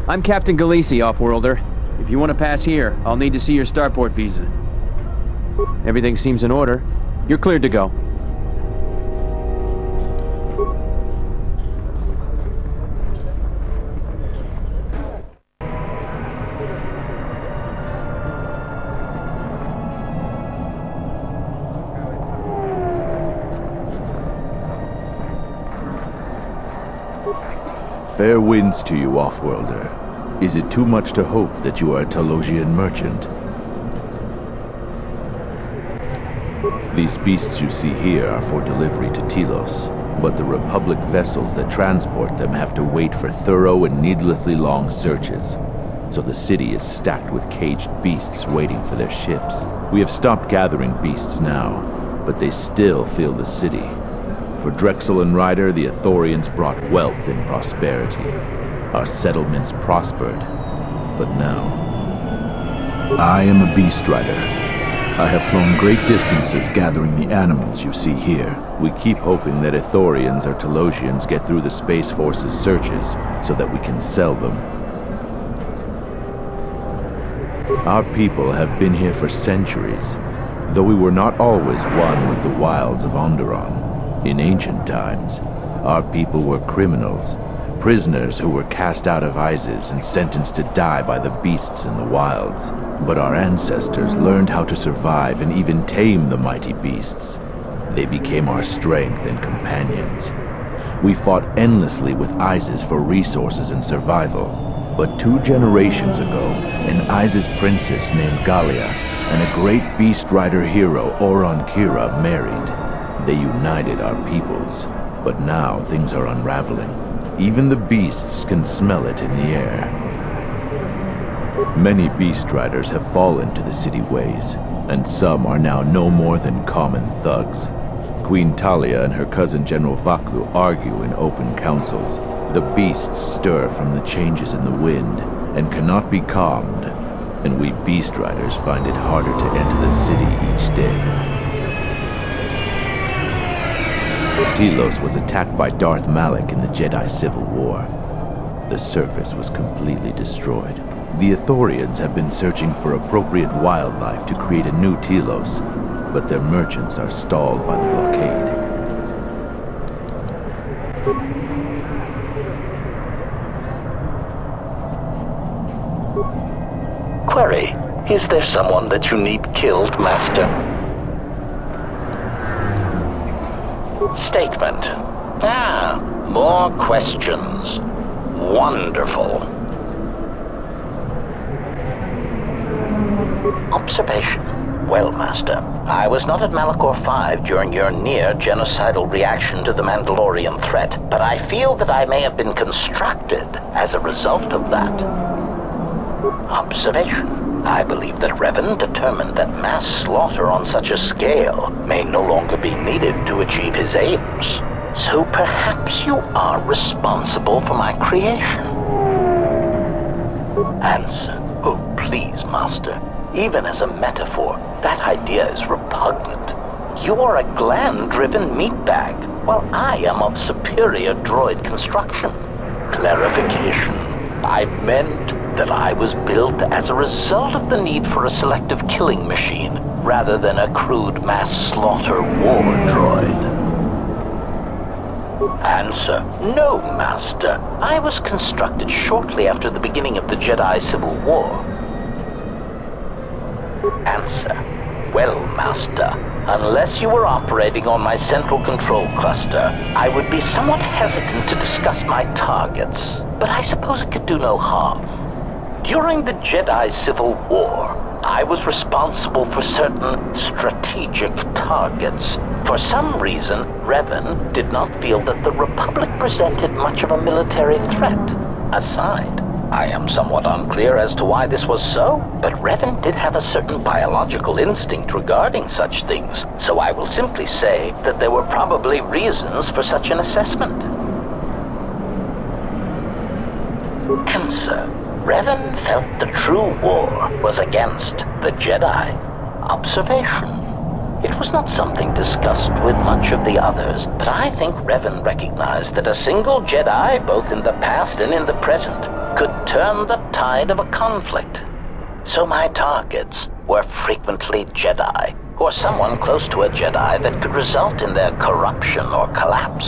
I'm Captain Galisi, Offworlder. If you want to pass here, I'll need to see your starport visa. Everything seems in order. You're cleared to go. Fair winds to you, Offworlder. Is it too much to hope that you are a Talosian merchant? These beasts you see here are for delivery to Telos, but the Republic vessels that transport them have to wait for thorough and needlessly long searches. So the city is stacked with caged beasts waiting for their ships. We have stopped gathering beasts now, but they still fill the city. For Drexel and Ryder, the Ithorians brought wealth and prosperity. Our settlements prospered, but now... I am a beast rider. I have flown great distances gathering the animals you see here. We keep hoping that Ithorians or Talosians get through the Space Force's searches so that we can sell them. Our people have been here for centuries, though we were not always one with the wilds of Onderon. In ancient times, our people were criminals, prisoners who were cast out of Isis and sentenced to die by the beasts in the wilds. But our ancestors learned how to survive and even tame the mighty beasts. They became our strength and companions. We fought endlessly with Isis for resources and survival. But 2 generations ago, an Isis princess named Gallia and a great beast rider hero, Oron Kira, married. They united our peoples, but now things are unraveling. Even the beasts can smell it in the air. Many beast riders have fallen to the city ways, and some are now no more than common thugs. Queen Talia and her cousin General Vaklu argue in open councils. The beasts stir from the changes in the wind, and cannot be calmed, and we beast riders find it harder to enter the city each day. Telos was attacked by Darth Malak in the Jedi Civil War. The surface was completely destroyed. The Ithorians have been searching for appropriate wildlife to create a new Telos, but their merchants are stalled by the blockade. Query, is there someone that you need killed, Master? Statement. More questions. Wonderful. Observation. Well, Master, I was not at Malachor V during your near-genocidal reaction to the Mandalorian threat, but I feel that I may have been constructed as a result of that. Observation. I believe that Revan determined that mass slaughter on such a scale may no longer be needed to achieve his aims. So perhaps you are responsible for my creation. Answer. Oh, please, Master. Even as a metaphor, that idea is repugnant. You are a gland-driven meatbag, while I am of superior droid construction. Clarification. I meant that I was built as a result of the need for a selective killing machine, rather than a crude mass slaughter war droid. Answer. No, Master. I was constructed shortly after the beginning of the Jedi Civil War. Answer. Well, Master, unless you were operating on my central control cluster, I would be somewhat hesitant to discuss my targets, but I suppose it could do no harm. During the Jedi Civil War, I was responsible for certain strategic targets. For some reason, Revan did not feel that the Republic presented much of a military threat. Aside, I am somewhat unclear as to why this was so, but Revan did have a certain biological instinct regarding such things, so I will simply say that there were probably reasons for such an assessment. Answer. Revan felt the true war was against the Jedi. Observation. It was not something discussed with much of the others, but I think Revan recognized that a single Jedi, both in the past and in the present, could turn the tide of a conflict. So my targets were frequently Jedi, or someone close to a Jedi that could result in their corruption or collapse.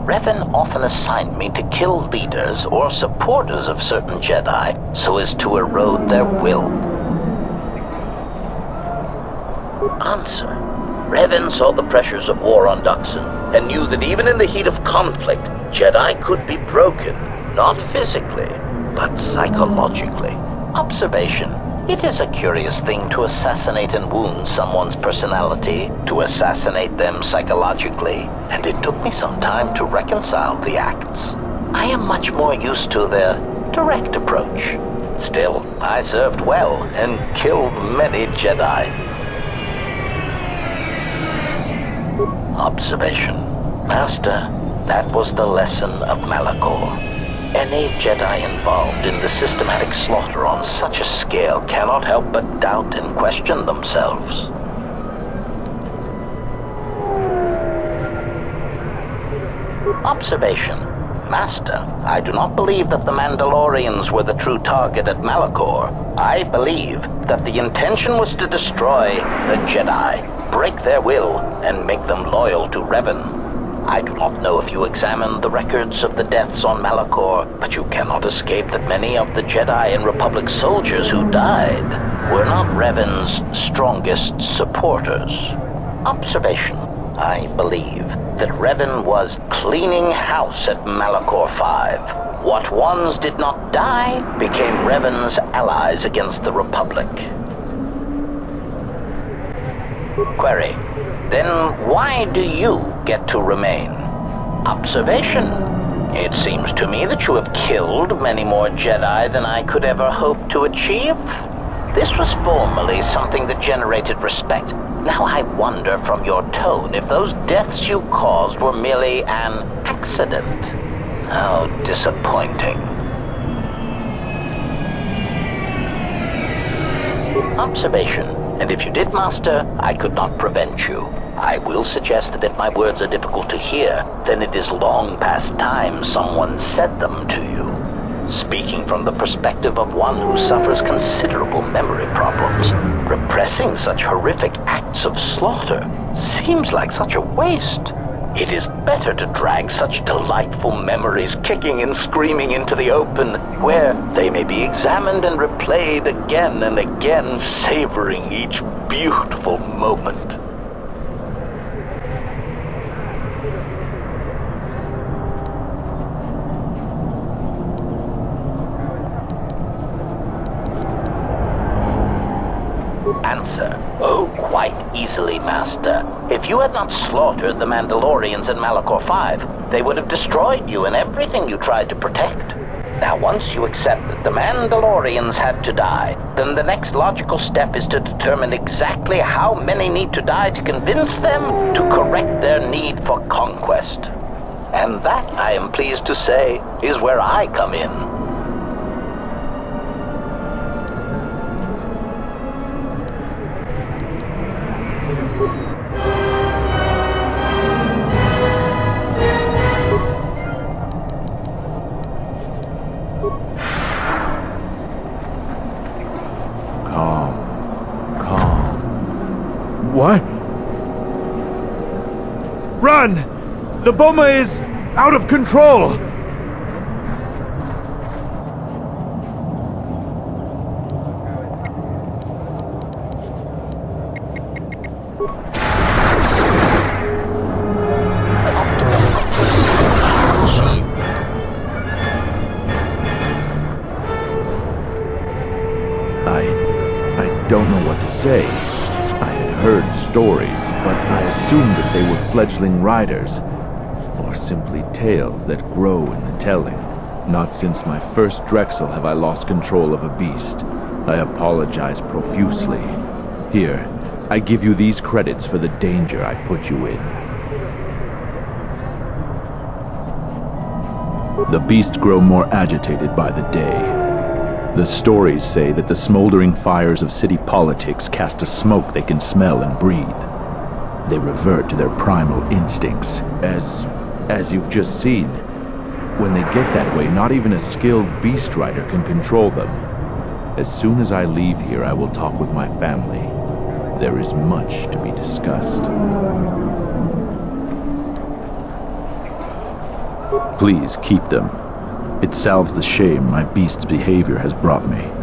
Revan often assigned me to kill leaders or supporters of certain Jedi so as to erode their will. Answer. Revan saw the pressures of war on Duxon and knew that even in the heat of conflict, Jedi could be broken, not physically, but psychologically. Observation. It is a curious thing to assassinate and wound someone's personality, to assassinate them psychologically, and it took me some time to reconcile the acts. I am much more used to their direct approach. Still, I served well and killed many Jedi. Observation. Master, that was the lesson of Malachor. Any Jedi involved in the systematic slaughter on such a scale cannot help but doubt and question themselves. Observation. Master, I do not believe that the Mandalorians were the true target at Malachor. I believe that the intention was to destroy the Jedi, break their will, and make them loyal to Revan. I do not know if you examined the records of the deaths on Malachor, but you cannot escape that many of the Jedi and Republic soldiers who died were not Revan's strongest supporters. Observation. I believe that Revan was cleaning house at Malachor V. What ones did not die became Revan's allies against the Republic. Query. Then why do you get to remain? Observation. It seems to me that you have killed many more Jedi than I could ever hope to achieve. This was formerly something that generated respect. Now I wonder from your tone if those deaths you caused were merely an accident. How disappointing. Observation. And if you did, Master, I could not prevent you. I will suggest that if my words are difficult to hear, then it is long past time someone said them to you. Speaking from the perspective of one who suffers considerable memory problems, repressing such horrific acts of slaughter seems like such a waste. It is better to drag such delightful memories kicking and screaming into the open, where they may be examined and replayed again and again, savoring each beautiful moment. Answer. Oh, quite easily, Master. If you had not slaughtered the Mandalorians in Malachor V, they would have destroyed you and everything you tried to protect. Now, once you accept that the Mandalorians had to die, then the next logical step is to determine exactly how many need to die to convince them to correct their need for conquest. And that, I am pleased to say, is where I come in. What? Run! The Boma is out of control! I don't know what to say. I had heard stories, but I assumed that they were fledgling riders, or simply tales that grow in the telling. Not since my first Drexel have I lost control of a beast. I apologize profusely. Here, I give you these credits for the danger I put you in. The beasts grow more agitated by the day. The stories say that the smoldering fires of city politics cast a smoke they can smell and breathe. They revert to their primal instincts, as you've just seen. When they get that way, not even a skilled beast rider can control them. As soon as I leave here, I will talk with my family. There is much to be discussed. Please keep them. It salves the shame my beast's behavior has brought me.